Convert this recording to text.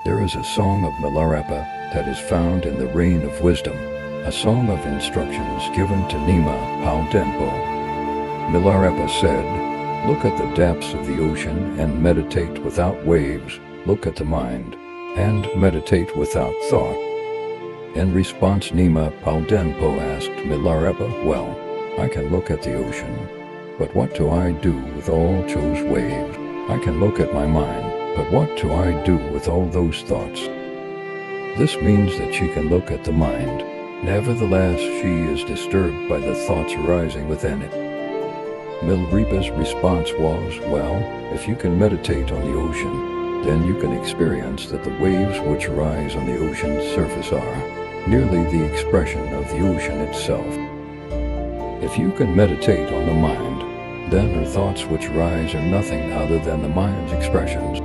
There is a song of Milarepa that is found in the Reign of Wisdom, a song of instructions given to Nima Paldenpo. Milarepa said, "Look at the depths of the ocean and meditate without waves. Look at the mind and meditate without thought." In response, Nima Paldenpo asked Milarepa, "Well, I can look at the ocean, but what do I do with all those waves? I can look at my mind, but what do I do with all those thoughts?" This means that she can look at the mind. Nevertheless, she is disturbed by the thoughts arising within it. Milarepa's response was, "Well, if you can meditate on the ocean, then you can experience that the waves which rise on the ocean's surface are merely the expression of the ocean itself. If you can meditate on the mind, then her thoughts which rise are nothing other than the mind's expressions